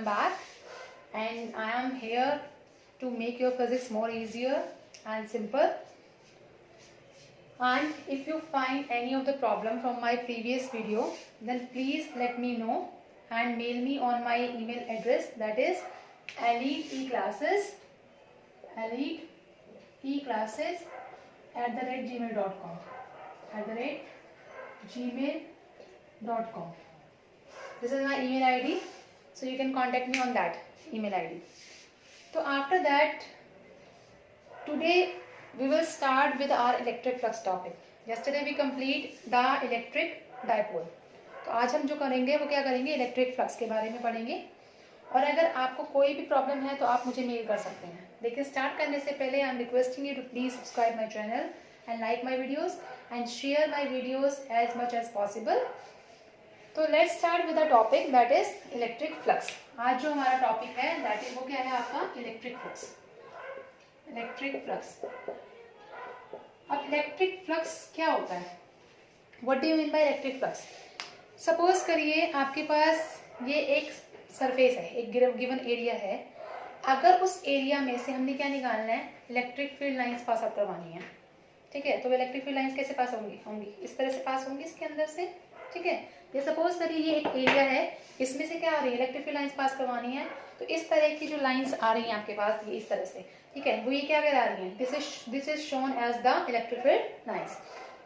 back and I am here to make your physics more easier and simple. And if you find any of the problem from my previous video, then please let me know and mail me on my email address, that is eliteclasses@gmail.com. This is my email ID, so you can contact me on that email ID. So after that, today we will start with our electric flux topic. Yesterday we complete the electric dipole. तो आज हम जो करेंगे वो क्या करेंगे, electric flux के बारे में पढ़ेंगे. और अगर आपको कोई भी प्रॉब्लम है तो आप मुझे मेल कर सकते हैं. लेकिन स्टार्ट करने से पहले I am requesting you to please subscribe my channel and like my videos and share my videos as much as possible. तो let's start with the topic that is electric flux. आज जो हमारा topic है that is वो क्या है आपका electric flux. Electric flux. अब इलेक्ट्रिक फ्लक्स क्या होता है, what do you mean by electric flux. Suppose करिए आपके पास ये एक सरफेस है, एक गिवन एरिया है. अगर उस एरिया में से हमने क्या निकालना है, electric field lines pass out करवानी है. ठीक है, तो इलेक्ट्रिक फील्ड लाइंस कैसे पास होंगी इस तरह से पास होंगी इसके अंदर से. ठीक है, ये सपोज करिए ये एक एरिया है, इसमें से क्या आ रही है, इलेक्ट्रिक फील्ड लाइंस पास करवानी है. तो इस तरह की जो लाइंस आ रही हैं आपके पास ये इस तरह से. ठीक है, वो ये क्या करा रही हैं, this is shown as the electric field lines.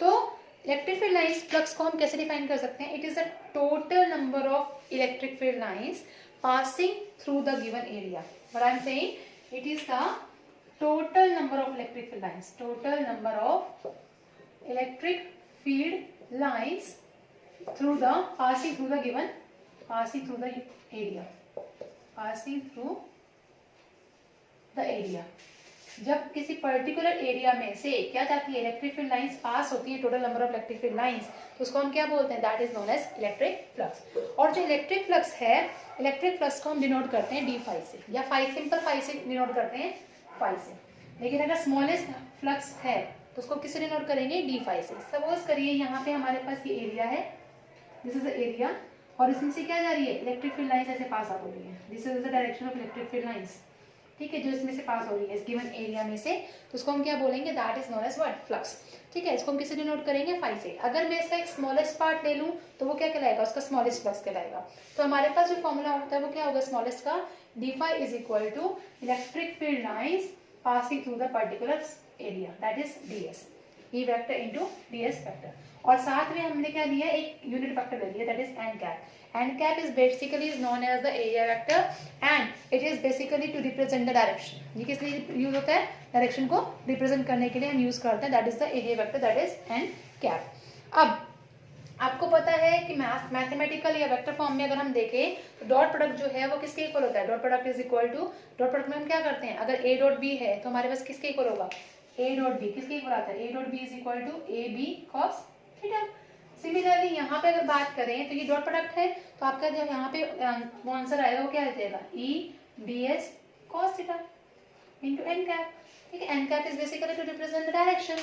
तो इलेक्ट्रिक फील्ड लाइंस फ्लक्स को हम कैसे डिफाइन कर सकते हैं, it is the total number of electric field lines passing through the given area. What I am saying, it is the total number of electric field lines. Total number of electric field lines through the passing through the area. Passing through the area. जब किसी particular area में से क्या जाती है, electric field lines pass होती है, total number of electric field lines, तो उसको हम क्या बोलते हैं, that is known as electric flux. और जो इलेक्ट्रिक फ्लक्स है, इलेक्ट्रिक फ्लक्स को हम डिनोट करते हैं डी फाई से, या सिंपल फाई से डिनोट करते हैं, फाई से. लेकिन अगर स्मॉलेस्ट फ्लक्स है तो उसको किससे डिनोट करेंगे, डी फाई से. सपोज करिए यहाँ पे हमारे पास ये एरिया है, दिस इज द एरिया, और इसमें से क्या जा रही है, इलेक्ट्रिक फील्ड लाइंस ऐसे पास आउट हो रही है. This is the direction of electric field lines. ठीक है, जो इसमें से पास हो रही है इस गिवन एरिया में से, तो उसको हम क्या बोलेंगे, that is known as what, flux. ठीक है, इसको हम किससे डिनोट करेंगे, फाई से. अगर मैं इसका एक स्मॉलेस्ट पार्ट ले लूं तो वो क्या कहलाएगा, उसका स्मॉलेस्ट फ्लक्स कहलाएगा. तो हमारे पास जो फॉर्मूला होता है वो क्या होगा, स्मॉलेस्ट का, D phi is equal to electric field lines passing through the particular area, that is DS. E vector into DS vector. और साथ में हमने क्या लिया, एक यूनिट वेक्टर ले लिया, that is N cap. N cap is basically is known as the area vector and it is basically to represent the direction. ये किस लिए यूज होता है, डायरेक्शन को रिप्रेजेंट करने के लिए हम यूज करते हैं, that is the area vector, that is N cap. अब आपको पता है कि मैथमेटिकल या वेक्टर फॉर्म में अगर हम देखें तो डॉट प्रोडक्ट जो है वो किसके इक्वल होता है, dot product is equal to, dot product में हम क्या करते हैं, अगर ए डॉट बी है तो हमारे पास किसके इक्वल होगा, ए डॉट बी. किसके इक्वल आता है, A dot B is equal to A B cos theta. Similarly यहाँ पे अगर बात करें तो ये डॉट प्रोडक्ट है, तो आपका जो यहाँ पे वो आंसर आएगा वो क्या आ जाएगा, E D S cos theta into N cap. ठीक है, N cap is basically to represent the direction.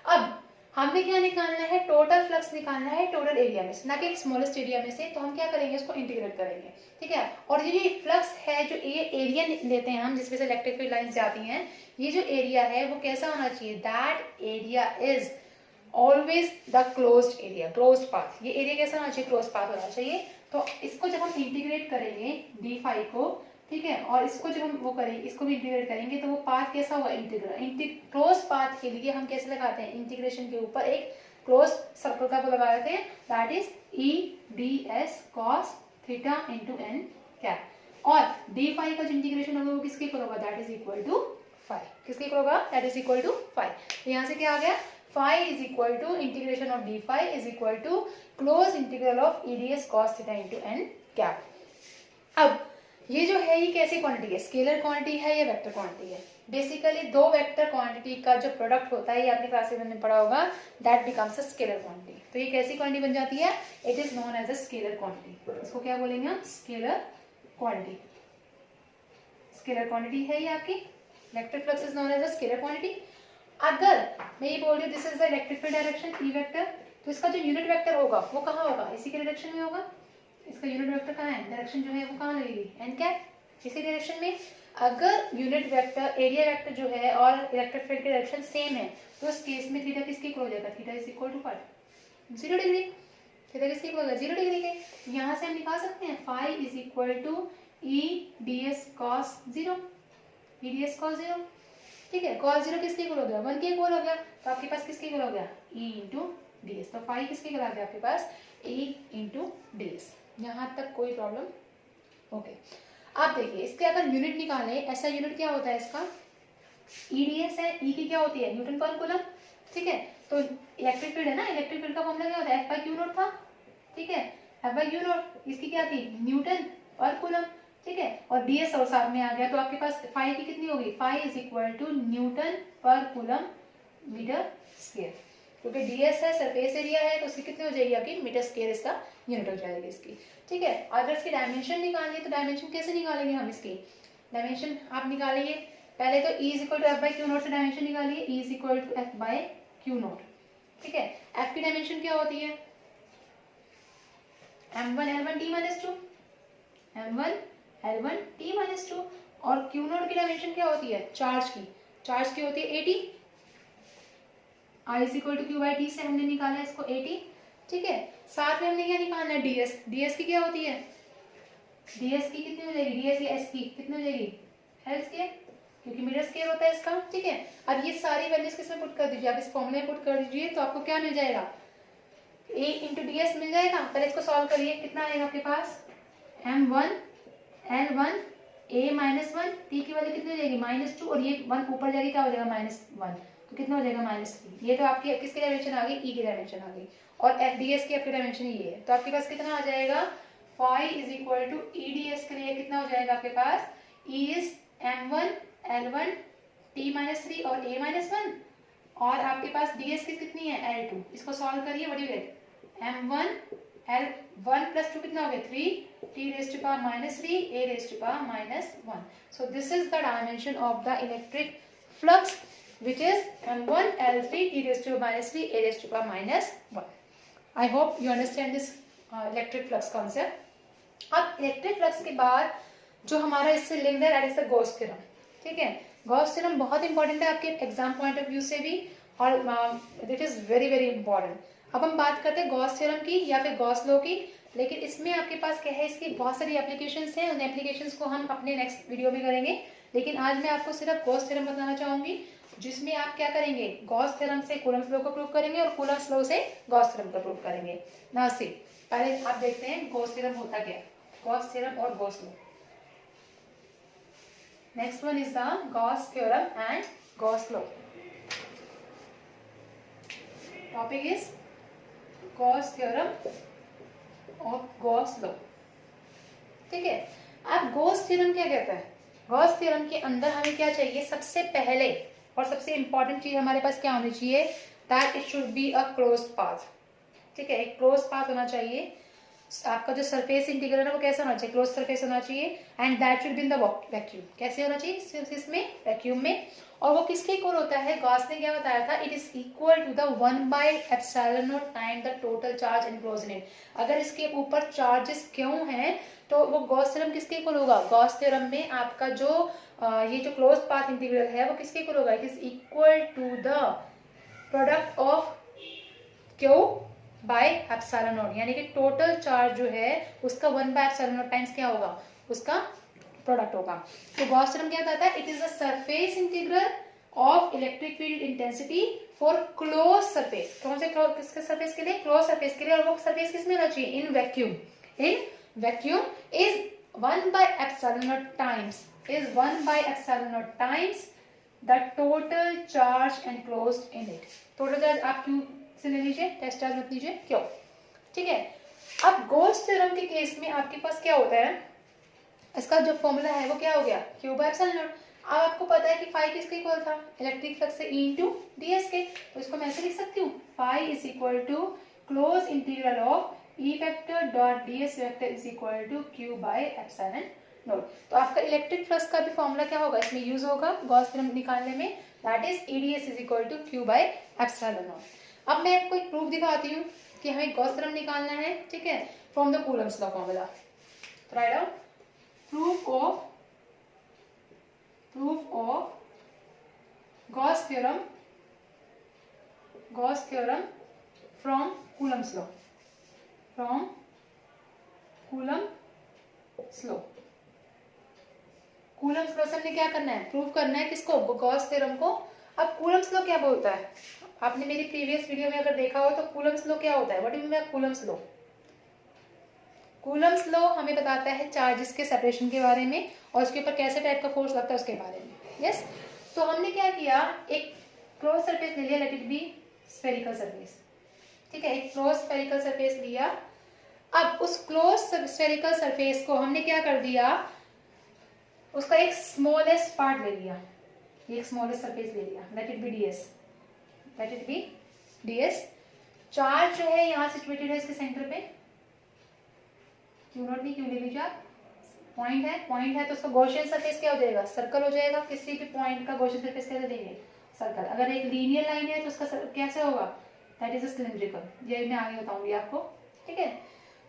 अब हमने क्या निकालना है, टोटल फ्लक्स निकालना है टोटल एरिया में से, ना कि एक स्मॉलेस्ट एरिया में से. तो हम क्या करेंगे, इसको इंटीग्रेट करेंगे. ठीक है, और ये फ्लक्स है जो ये एरिया लेते हैं हम जिसमें से इलेक्ट्रिक फील्ड लाइंस जाती हैं, ये जो एरिया है वो कैसा होना चाहिए, that area is always the closed area, closed path. ये एरिया कैसा होना चाहिए, क्लोज्ड पाथ होना चाहिए. तो इसको जब हम इंटीग्रेट करेंगे डी फाई को, ठीक है, और इसको जब हम वो करेंगे, इसको भी इंटीग्रेट करेंगे, तो वो पाथ कैसा होगा, इंटीग्रल. क्लोज पाथ के लिए हम कैसे लगाते हैं, इंटीग्रेशन के ऊपर एक क्लोज सर्कल का वो लगा देते हैं, that is E D S cos theta into N cap. और डी फाई का जो इंटीग्रेशन होगा वो किसके इक्वल होगा, that is equal to phi. किसके इक्वल होगा, that is equal to phi. तो यहाँ से क्या आ गया, phi is equal to integration of d phi is equal to close integral of e ds cos theta into n cap. अब ये जो है ये कैसी क्वांटिटी है, स्केलर क्वांटिटी है या वेक्टर क्वांटिटी है. बेसिकली दो वेक्टर क्वांटिटी का जो प्रोडक्ट होता है, ये आपने क्लास 7 में पढ़ा होगा, that becomes a scalar quantity. तो ये कैसी क्वांटिटी बन जाती है, it is known as a scalar quantity. इसको क्या बोलेंगे हम, स्केलर क्वांटिटी. स्केलर क्वांटिटी है ये आपकी, electric flux is known as a scalar quantity. अगर मैं ये बोल रही हूँ this is the electric field direction E vector, तो इसका जो यूनिट वेक्टर होगा वो कहाँ होगा, इसी के डायरेक्शन में होगा. इसका यूनिट वेक्टर कहाँ है, डायरेक्शन जो है वो कहाँ लगेगी, एन कैप। इसी डायरेक्शन में अगर यूनिट वेक्टर एरिया वेक्टर जो है और इलेक्ट्रिक फील्ड की डायरेक्शन सेम है तो उस केस में थीटा किसके इक्वल हो जाएगा, theta is equal to what, 0 degree. Theta किसके इक्वल होगा, 0 डिग्री के। यहाँ से हम निकाल सकते हैं phi is equal to E D S cos 0, E D S cos 0, ठीक है। कॉस 0 किसके इक्वल हो गया, 1 के इक्वल हो गया, तो आपके पास किसके इक्वल हो गया, ई इंटू डी एस। तो फाई किसके इक्वल आ गया आपके पास, ई इंटू डी एस। यहाँ तक कोई प्रॉब्लम, ओके। आप देखिए इसके अगर यूनिट निकालें, ऐसा यूनिट क्या होता है इसका, ईडीएस है, ई की क्या होती है, न्यूटन पर कूलम, ठीक है। तो इलेक्ट्रिक फील्ड है ना, इलेक्ट्रिक फील्ड का फॉर्मूला क्या होता है, एफ बाई क्यू नॉट था, ठीक है, एफ बाई क्यू नॉट, इसकी क्या थी, न्यूटन पर कूलम, ठीक है। और डीएस और साथ में आ गया तो आपके पास फाई की कितनी होगी, phi is equal to newton per coulomb metre square, क्योंकि डीएस है सरफेस एरिया है तो उसकी कितनी हो जाएगी आपकी, मीटर स्क्वायर इसका यूनिट हो जाएगी इसकी, ठीक है। अगर इसकी डायमेंशन निकालनी है तो डायमेंशन कैसे निकालेंगे हम, इसकी डायमेंशन आप निकालेंगे पहले तो E is equal to F by Q naught से डायमेंशन निकालिए, E is equal to F by Q naught, ठीक है। एफ की डायमेंशन क्या होती है, m1 l1 t minus 2, m1 l1 t minus 2, और क्यू नॉट की डायमेंशन क्या होती है, चार्ज की होती है 80, I is equal to Q by T से हमने निकाला है इसको 80, ठीक है। साथ में हमने क्या निकालना है, डीएस, डीएस की क्या होती है, डीएस की कितनी हो जाएगी, डीएस की एस की कितनी हो जाएगी, एल स्क्वायर, क्योंकि मीटर स्क्वायर होता है इसका, ठीक है। अब ये सारी वैल्यूज किसमें पुट कर दीजिए, आप इस फॉर्मूले में पुट कर दीजिए तो आपको क्या मिल जाएगा, a इंटू डी एस मिल जाएगा। पहले इसको सॉल्व करिए, कितना आएगा आपके पास, m1 l1 a minus 1, T की वैल्यू कितनी हो जाएगी, -2, और ये 1 ऊपर जाएगी क्या हो जाएगा, -1, तो कितना हो जाएगा, -3। ये तो आपकी किसकी डायमेंशन आ गई, ई की डायमेंशन आ गई, और एफ डी एस की आपकी डायमेंशन ये है, तो आपके पास कितना आ जाएगा, phi is equal to E D S के लिए कितना हो जाएगा आपके पास, E is m1 l1 t माइनस 3 और a माइनस 1, और आपके पास ds की कितनी है, l2। इसको सॉल्व करिए, what you get, m1 l1 plus 2 कितना हो गया, 3, t raise to power -3, a raise to power -1। So this is the dimension of the electric flux which is m1 l3 t raised to -3 a raised to power -1. I hope you understand this electric flux concept. अब electric flux के बाद जो हमारा इससे linked है that is the Gauss theorem, ठीक है। Gauss theorem बहुत इंपॉर्टेंट है आपके एग्जाम पॉइंट ऑफ व्यू से भी, और it is very very important. अब हम बात करते हैं गॉस थ्योरम की या फिर गॉस लॉ की, लेकिन इसमें आपके पास क्या है, इसकी बहुत सारी एप्लीकेशंस हैं, उन एप्लीकेशंस को हम अपने नेक्स्ट वीडियो में करेंगे, लेकिन आज मैं आपको सिर्फ गॉस थ्योरम बताना चाहूंगी, जिसमें आप क्या करेंगे, गॉस थ्योरम से कूलम्ब लॉ को प्रूव करेंगे और कूलम्ब लॉ से गॉस थ्योरम को प्रूव करेंगे। ना सी पहले आप देखते हैं गॉस थ्योरम होता क्या है, गॉस थ्योरम और Gauss law. Next one is the Gauss theorem and Gauss law. Topic is Gauss theorem और Gauss law, ठीक है। अब Gauss theorem क्या कहता है, Gauss theorem के अंदर हमें क्या चाहिए, सबसे पहले और सबसे इंपॉर्टेंट चीज हमारे पास क्या होनी चाहिए, that it should be a closed path, ठीक है। एक क्लोज पाथ होना चाहिए, आपका जो सरफेस इंटीग्रल है वो कैसा होना चाहिए, क्लोज सरफेस होना चाहिए, and that should be in the vacuum. कैसे होना चाहिए, इसमें वैक्यूम में, और वो किसके इक्वल होता है, गॉस ने क्या बताया था, it is equal to the 1/ε0 time the total charge enclosed in it. अगर इसके ऊपर चार्जेस क्यों हैं तो वो गॉस थ्योरम किसके इक्वल होगा, गॉस थ्योरम में आपका जो ये जो क्लोज पाथ इंटीग्रल है वो किसके इक्वल होगा, it is equal to the product of Q by epsilon naught, यानी कि टोटल चार्ज जो है उसका 1/ε0 टाइम्स क्या होगा, उसका प्रोडक्ट होगा। तो गॉस थ्योरम क्या बताता है, it is the surface integral of electric field intensity for close surface. कौन से किसके सरफेस के लिए, क्लोज सरफेस के लिए, और वो सरफेस किसमें होना चाहिए, in vacuum. In vacuum is 1/ε0 times, is 1/ε0 times the total charge enclosed in it. Total charge आप क्यों से ले लीजिए, टेस्ट चार्ज मत लीजिए, क्यों, ठीक है। अब गॉस थ्योरम के केस में आपके पास क्या होता है, इसका जो फॉर्मूला है वो क्या हो गया, क्यू बाय एप्सिलॉन नॉट। अब आपको पता है कि फाई किसके इक्वल था, इलेक्ट्रिक फ्लक्स से ई इंटू डीएस के, तो इसको मैं ऐसे लिख सकती हूँ, phi is equal to close integral of E vector dot DS vector is equal to Q by epsilon naught. तो आपका इलेक्ट्रिक फ्लक्स का भी फॉर्मूला क्या होगा, इसमें यूज होगा गॉस थ्योरम निकालने में, that is EDS is equal to Q by epsilon naught. अब मैं आपको एक प्रूफ दिखाती हूँ कि हमें गॉस थ्योरम निकालना है, ठीक है, from the Coulomb's law formula. Write down proof of Gauss theorem from Coulomb's law, from Coulomb's law. Coulomb's law से हमने क्या करना है, प्रूव करना है किसको, गॉस थ्योरम को। अब कूलम्स लॉ क्या बोलता है, आपने मेरी प्रीवियस वीडियो में अगर देखा हो तो कूलम्स लॉ क्या होता है, what do you mean by Coulomb's law. Coulomb's law हमें बताता है चार्जेस के सेपरेशन के बारे में और उसके ऊपर कैसे टाइप का फोर्स लगता है उसके बारे में। यस, तो हमने क्या किया, एक क्लोज सरफेस ले लिया, let it be spherical surface, ठीक है, एक क्लोज स्फेरिकल सरफेस लिया। अब उस क्लोज स्फेरिकल सरफेस को हमने क्या कर दिया, उसका एक स्मॉलेस्ट पार्ट ले लिया, एक स्मॉलेस्ट सरफेस ले लिया, let it be DS, let it be DS. Charge जो है यहाँ सिचुएटेड है इसके सेंटर पे, क्यू नॉट नहीं, क्यू ले लीजिए आप, पॉइंट है तो उसका गॉसियन सरफेस क्या हो जाएगा, सर्कल हो जाएगा। किसी भी पॉइंट का गॉसियन सरफेस कैसे देंगे, सर्कल। अगर एक लीनियर लाइन है तो उसका कैसे होगा, दैट इज अ सिलिंड्रिकल। ये मैं आगे बताऊंगी आपको, ठीक है।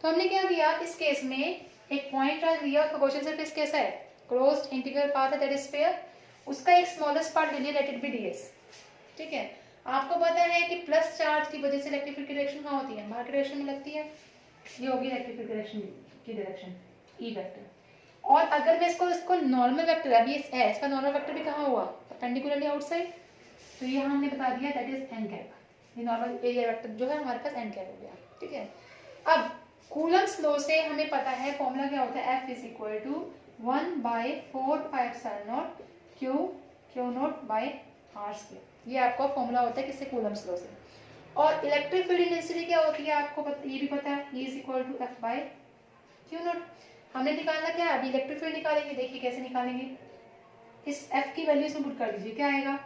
तो हमने क्या किया, इस केस में एक पॉइंट चार्ज लिया, उसका गॉसियन सरफेस कैसा है, क्लोज्ड इंटीग्रल पाथ है, दैट इज स्फीयर। उसका एक स्मॉलेस्ट पार्ट ले लिया, लेट इट बी डीएस, ठीक है। आपको पता है कि प्लस चार्ज की वजह से इलेक्ट्रिक डायरेक्शन कहाँ होती है, बाहर की डायरेक्शन में लगती है, ये होगी इलेक्ट्रिक डायरेक्शन की डायरेक्शन, ई वेक्टर। और अगर मैं इसको नॉर्मल वेक्टर, अभी है इसका नॉर्मल वेक्टर भी कहाँ हुआ, परपेंडिकुलरली आउटसाइड, तो ये हमने बता दिया दैट इज एन कैप। ये नॉर्मल एरिया वेक्टर जो है हमारे पास एन कैप हो गया, ठीक है। अब कूलम्स लॉ से हमें पता है फॉर्मूला क्या होता है, F is equal to 1/4πε0 Q0/r²। ये आपका फॉर्मूला होता है किससे, कूलम्स लॉ से। और इलेक्ट्रिक फील्ड इंटेंसिटी क्या होती है आपको ये भी पता है, E is equal to F/Q0। हमने निकालना क्या है, अभी इलेक्ट्रिक फील्ड निकालेंगे, देखिए कैसे निकालेंगे। इस F की वैल्यू इसमें पुट कर दीजिए, क्या आएगा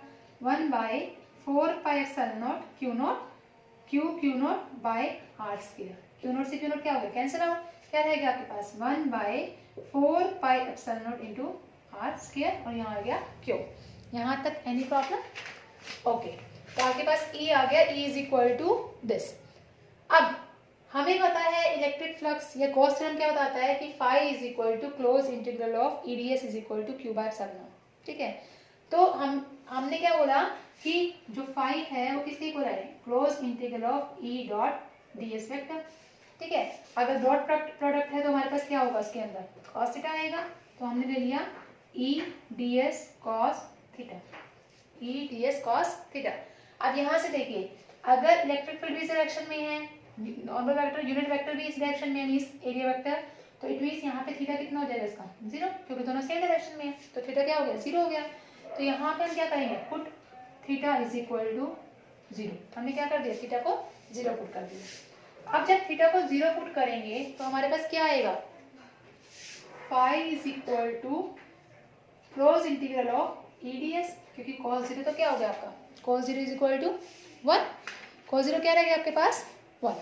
1/4πε0 Q0/r²। Q0 से Q0 क्या हो गया, कैंसिल आउट, क्या रहेगा आपके पास 1/4πε0 इंटू r², और यहाँ आ गया Q। यहाँ तक एनी प्रॉब्लम, ओके। तो आपके पास E आ गया, E is equal to this. अब हमें पता है इलेक्ट्रिक फ्लक्स या गॉस थ्योरम क्या बताता है कि phi is equal to close integral of EDS is equal to Q/ε0, ठीक है। तो हमने क्या बोला कि जो फाई है वो किसके इक्वल है, close integral of E dot ds vector, ठीक है। अगर डॉट प्रोडक्ट है तो हमारे पास क्या होगा, इसके अंदर cos थीटा आएगा, तो हमने ले लिया E ds cos theta, E ds cos theta. अब यहाँ से देखिए, अगर इलेक्ट्रिक फील्ड भी इस डायरेक्शन में है, नॉर्मल वेक्टर यूनिट वेक्टर भी इस डायरेक्शन में है, मींस एरिया वेक्टर, तो इट मींस यहाँ पे थीटा कितना हो जाएगा इसका 0, क्योंकि दोनों सेम डायरेक्शन में है, तो थीटा क्या हो गया 0 हो गया। तो यहाँ पे हम क्या करेंगे, put theta is equal to 0। हमने क्या कर दिया, थीटा को 0 पुट कर दिया। अब जब थीटा को 0 पुट करेंगे तो हमारे पास क्या आएगा, phi is equal to close integral of EDS, क्योंकि cos 0 तो क्या हो गया आपका, cos 0 is equal to 1, cos 0 क्या रहेगा आपके पास 1।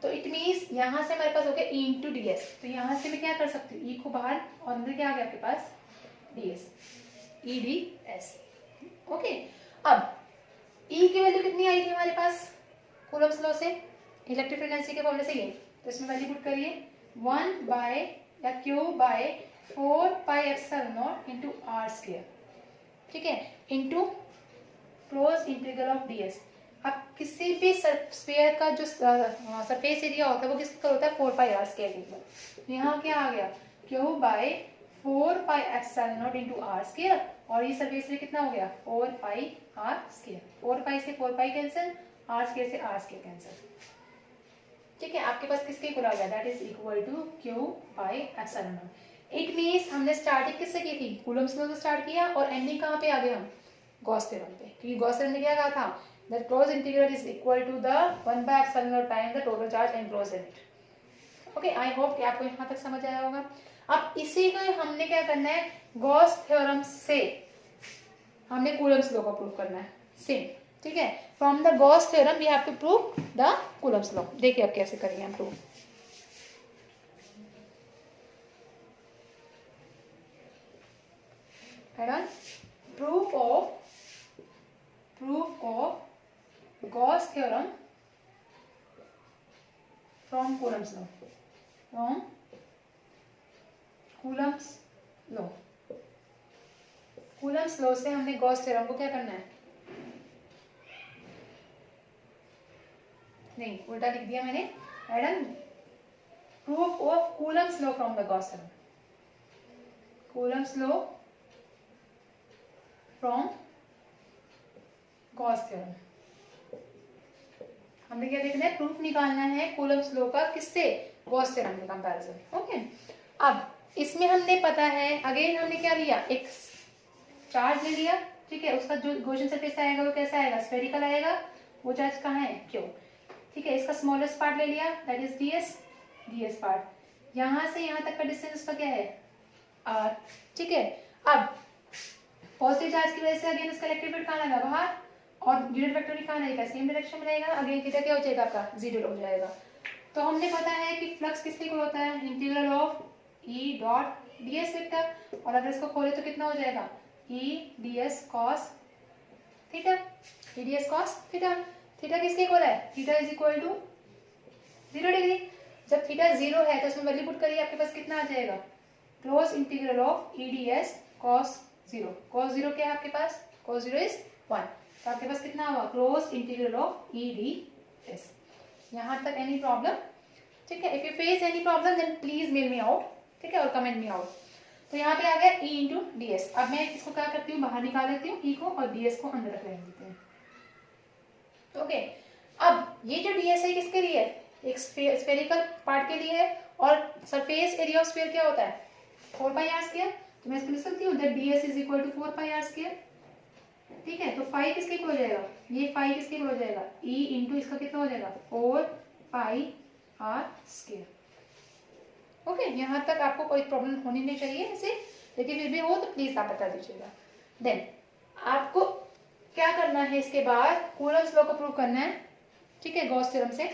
तो इट मीन्स यहाँ से हमारे पास हो गया E इंटू डी एस, तो यहाँ से मैं क्या कर सकती हूँ, E को बाहर और अंदर क्या आ गया आपके पास D S, E D S, okay. अब E की वैल्यू कितनी आई थी हमारे पास कूलम्स लॉ से, इलेक्ट्रिक फील्ड डेंसिटी के फॉर्मूले से ये, तो इसमें वैल्यू पुट करिए 1/Q/4πε0 इंटू r², ठीक है, into close integral of ds। अब किसी भी स्फीयर का जो सरफेस एरिया होता है वो किसका होता है 4πr²। यहाँ क्या आ गया Q/4πε0 इंटू r², और ये सरफेस एरिया कितना हो गया 4πr²। 4π से 4π कैंसिल, r² से r² कैंसिल, ठीक है। आपके पास किसके इक्वल आ गया, that is equal to Q/ε0। It means हमने स्टार्टिंग किससे की थी, कूलम्स लॉ से स्टार्ट किया, और एंडिंग कहाँ पे आ गए हम, गॉस थ्योरम पे, क्योंकि गॉस थ्योरम ने क्या कहा था, that close integral is equal to the 1/ε0 time the total charge enclosed in it. Okay, I hope कि आपको यहाँ तक समझ आया होगा। अब इसी को हमने क्या करना है, गॉस थ्योरम से हमने कूलम्स लॉ को प्रूव करना है, सेम, ठीक है। From the Gauss theorem we have to prove the Coulomb's law. देखिए अब कैसे करेंगे हम prove. Proof of Gauss theorem from Coulomb's law, from Coulomb's law. Coulomb's law से हमने गॉस थ्योरम को क्या करना है, नहीं उल्टा लिख दिया मैंने, madam proof of Coulomb's law from the Gauss theorem, Coulomb's law from Gauss theorem. हमने क्या देखना है, प्रूफ निकालना है कूलम्स लॉ का, किससे, गॉस थ्योरम के कंपैरिजन। ओके, अब इसमें हमने पता है, अगेन हमने क्या लिया, एक चार्ज ले लिया, ठीक है, उसका जो गॉसियन सरफेस आएगा वो कैसा आएगा, स्फेरिकल आएगा, वो चार्ज कहाँ है, क्यू, ठीक है, इसका स्मॉलेस्ट पार्ट ले लिया, that is DS, DS part, यहां से यहां तक का डिस्टेंस उसका क्या है, आर, ठीक है। अब पॉजिटिव चार्ज की वजह से अगेन उसका इलेक्ट्रिक फील्ड कहाँ आएगा, बाहर, और यूनिट वेक्टर भी कहाँ रहेगा, सेम डायरेक्शन में रहेगा, अगेन थीटा क्या हो जाएगा आपका, जीरो हो जाएगा। तो हमने पता है कि फ्लक्स किसके इक्वल होता है, integral of E dot DS vector, और अगर इसको खोले तो कितना हो जाएगा, E DS cos theta, E DS cos theta, theta किसके इक्वल है, theta is equal to 0 degree. जब थीटा 0 है तो इसमें वैल्यू पुट करिए, आपके पास कितना आ जाएगा, close integral of E DS cos 0, cos 0 क्या है आपके पास, कॉस 0 इज 1, तो आपके पास कितना हुआ, close integral of E D S. यहाँ तक एनी प्रॉब्लम, ठीक है, if you face any problem then please mail me out, ठीक है, और कमेंट मी आउट। तो यहाँ पे आ गया ई इंटू डी एस। अब मैं इसको क्या करती हूँ, बाहर निकाल लेती हूँ ई को, और डी एस को अंदर रख देते हैं। ओके, अब ये जो डी एस है किसके लिए है, एक स्फेरिकल पार्ट के लिए है, और सरफेस एरिया ऑफ स्फीयर क्या होता है, 4 पाई आर स्क्वायर, तो मैं इसको लिख सकती हूँ that ds is equal to 4 pi R square, ठीक है। तो फाई किसके इक्वल हो जाएगा, ये फाई किसके इक्वल हो जाएगा, e इंटू इसका कितना हो जाएगा, 4 पाई आर स्क्वायर। ओके, यहाँ तक आपको कोई प्रॉब्लम होनी नहीं चाहिए ऐसे, लेकिन फिर भी हो तो प्लीज आप बता दीजिएगा। देन आपको क्या करना है, इसके बाद कूलम्स लॉ को प्रूव करना है, ठीक है, गॉस थ्योरम से।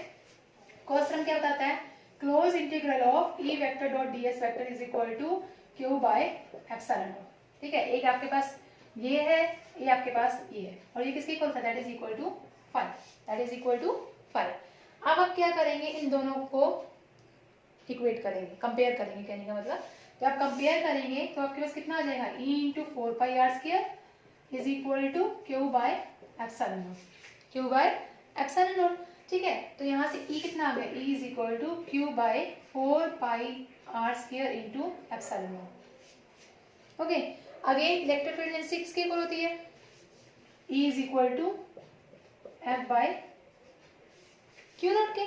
गॉस थ्योरम क्या बताता है, close integral of E vector dot DS vector is equal to Q by epsilon naught, ठीक है। एक आपके पास ये है, ये आपके पास ये है, और ये किसके इक्वल था, that is equal to 5, that is equal to 5। अब आप क्या करेंगे, इन दोनों को इक्वेट करेंगे, कंपेयर करेंगे, कहने का मतलब जब आप कंपेयर करेंगे तो आपके पास कितना आ जाएगा, e into 4 pi R square is equal to Q by epsilon naught, Q by epsilon naught, ठीक है। तो यहाँ से e कितना आ गया, e is equal to Q by 4 pi R square into epsilon naught. Okay, again electric field density किसके equal होती है, E is equal to F by Q naught के,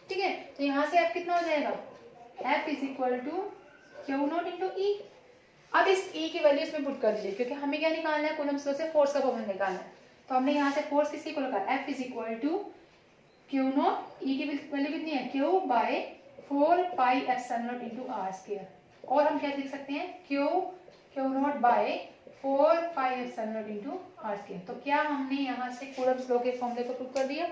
ठीक है। तो यहाँ से F कितना हो जाएगा, F is equal to Q naught into E. अब इस E की वैल्यू इसमें पुट कर दीजिए, क्योंकि हमें क्या निकालना है, कूलम्स लॉ से फोर्स का फॉर्मूला निकालना है। तो हमने यहाँ से फोर्स किसके इक्वल रखा, F is equal to Q naught, E की वैल्यू कितनी है, Q by 4 pi epsilon naught into R square, और हम क्या लिख सकते हैं, Q naught by 4 pi epsilon naught into R square. तो क्या हमने यहाँ से कूलम्स लॉ के फॉर्मूले को प्रूव कर दिया।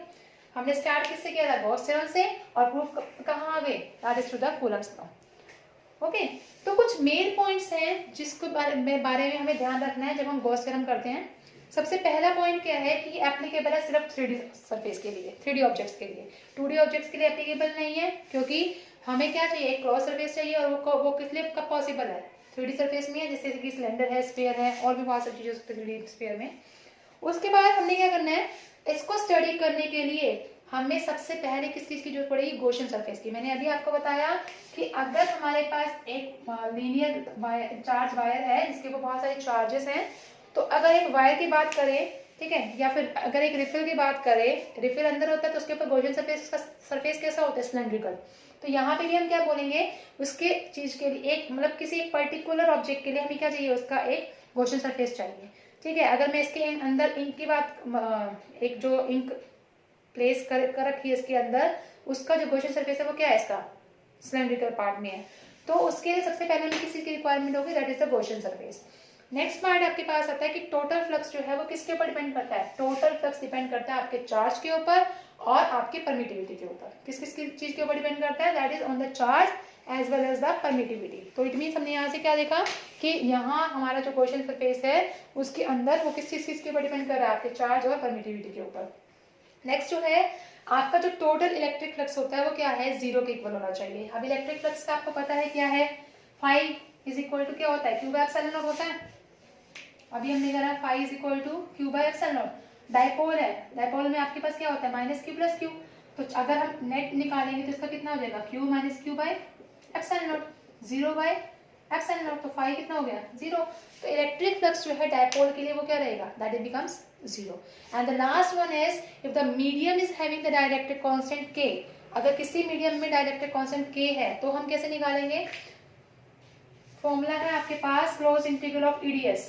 हमने स्टार्ट किससे किया था, गॉस थ्योरम से, और प्रूफ कहाँ आ गए, that is to the Coulomb's law. Okay, तो कुछ मेन पॉइंट्स हैं जिसको बारे में हमें ध्यान रखना है जब हम गॉस थ्योरम करते हैं। सबसे पहला पॉइंट क्या है कि एप्लीकेबल है सिर्फ 3D सरफेस के लिए, 3D ऑब्जेक्ट्स के लिए, 2D ऑब्जेक्ट्स के लिए एप्लीकेबल नहीं है, क्योंकि हमें क्या चाहिए, एक क्रॉस सरफेस चाहिए, और वो किस लिए कब पॉसिबल है, 3D सरफेस में है, जैसे कि सिलेंडर है, स्फीयर है, और भी बहुत सारी चीजें हो सकती है 3D स्फीयर में। उसके बाद हमने क्या करना है, इसको स्टडी करने के लिए हमें सबसे पहले किस चीज की जरूरत पड़ेगी, गॉसियन सरफेस की। मैंने अभी आपको बताया कि अगर हमारे पास एक लीनियर चार्ज वायर है जिसके ऊपर बहुत सारे चार्जेस हैं, तो अगर एक वायर की बात करें, ठीक है, या फिर अगर एक रिफिल की बात करें, रिफिल अंदर होता है तो उसके ऊपर गॉसियन सरफेस का सरफेस कैसा होता है, सिलेंड्रिकल। तो यहाँ पे भी हम क्या बोलेंगे, उसके चीज के लिए एक मतलब किसी एक पर्टिकुलर ऑब्जेक्ट के लिए हमें क्या चाहिए, उसका एक गॉसियन सरफेस चाहिए, ठीक है। अगर मैं इसके अंदर इंक की बात, एक जो इंक प्लेस कर रखी है इसके अंदर, उसका जो गॉसियन सरफेस है वो क्या है, इसका सिलेंड्रिकल पार्ट में है, तो उसके लिए सबसे पहले हमें किसी की रिक्वायरमेंट होगी, that is the Gaussian surface. Next part आपके पास आता है कि टोटल फ्लक्स जो है वो किसके ऊपर डिपेंड करता है, टोटल फ्लक्स डिपेंड करता है आपके चार्ज के ऊपर और आपकी परमिटिविटी के ऊपर। किस किस चीज के ऊपर डिपेंड करता है, that is on the charge as well as the permittivity. तो इट मीन्स हमने यहाँ से क्या देखा कि यहाँ हमारा जो गॉसियन सरफेस है उसके अंदर वो किस चीज के ऊपर डिपेंड कर रहा है, आपके चार्ज और परमिटिविटी के ऊपर। नेक्स्ट जो है आपका जो टोटल इलेक्ट्रिक फ्लक्स होता है वो क्या है, जीरो के इक्वल होना चाहिए। अब इलेक्ट्रिक फ्लक्स का आपको पता है क्या है, फाई इज इक्वल टू क्या होता है, क्यू बाय एप्सिलॉन नॉट होता है। अभी हमने करा phi is equal to Q by epsilon naught. Dipole है, डायपोल में आपके पास क्या होता है, माइनस क्यू प्लस क्यू। तो अगर हम नेट निकालेंगे तो इसका कितना हो जाएगा, Q minus Q by epsilon not, zero by epsilon naught. तो फाई कितना हो गया, जीरो। तो इलेक्ट्रिक फ्लक्स जो है डायपोल के लिए वो क्या रहेगा, that it becomes zero. And the last one is if the medium is having the dielectric constant के। अगर किसी मीडियम में डाइलेक्ट्रिक कांस्टेंट के है तो हम कैसे निकालेंगे, फॉर्मूला है आपके पास close integral of EDS,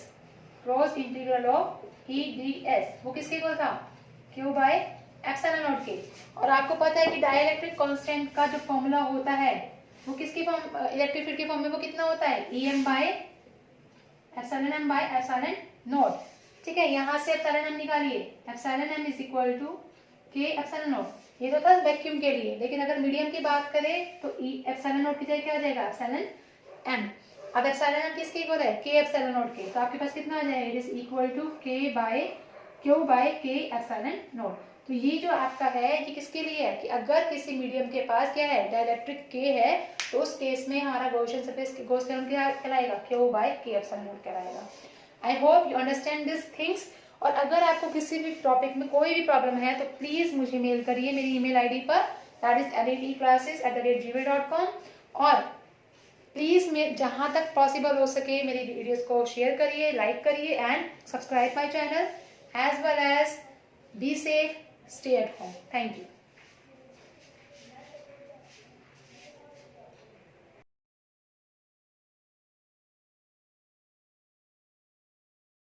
close integral of EDS, वो किसके इक्वल था, क्यू बाय एप्सिलॉन नॉट के। और आपको पता है कि डाइलेक्ट्रिक कांस्टेंट का जो फॉर्मूला होता है वो किसकी फॉर्म, इलेक्ट्रिक फील्ड के फॉर्म में वो कितना होता है, em by epsilon m by epsilon naught. ठीक है, यहाँ से एप्सिलॉन m निकालिए, epsilon m is equal to K epsilon naught. ये तो था वैक्यूम के लिए, लेकिन अगर मीडियम की बात करें तो एप्सिलॉन नॉट की जगह क्या आ जाएगा, एप्सिलॉन m। अब एप्सिलॉन m किसके इक्वल है, के एप्सिलॉन नॉट के। तो आपके पास कितना आ जाएगा, इट इज इक्वल टू के बाय क्यू बाय के एप्सिलॉन नॉट। तो ये जो आपका है ये किसके लिए है कि अगर किसी मीडियम के पास क्या है, डाइलेक्ट्रिक के है, तो उस केस में हमारा गॉसियन सरफेस गॉस थ्योरम क्या कहलाएगा, क्यू बाय के एप्सिलॉन नॉट कहलाएगा। I hope you understand this things. और अगर आपको किसी भी टॉपिक में कोई भी प्रॉब्लम है तो प्लीज मुझे मेल करिए मेरी ईमेल आईडी पर, दैट इज letclasses@gmail.com। और प्लीज मैं जहां तक पॉसिबल हो सके मेरी वीडियोस को शेयर करिए, लाइक करिए and subscribe my channel, as well as be safe, stay at home. Thank you.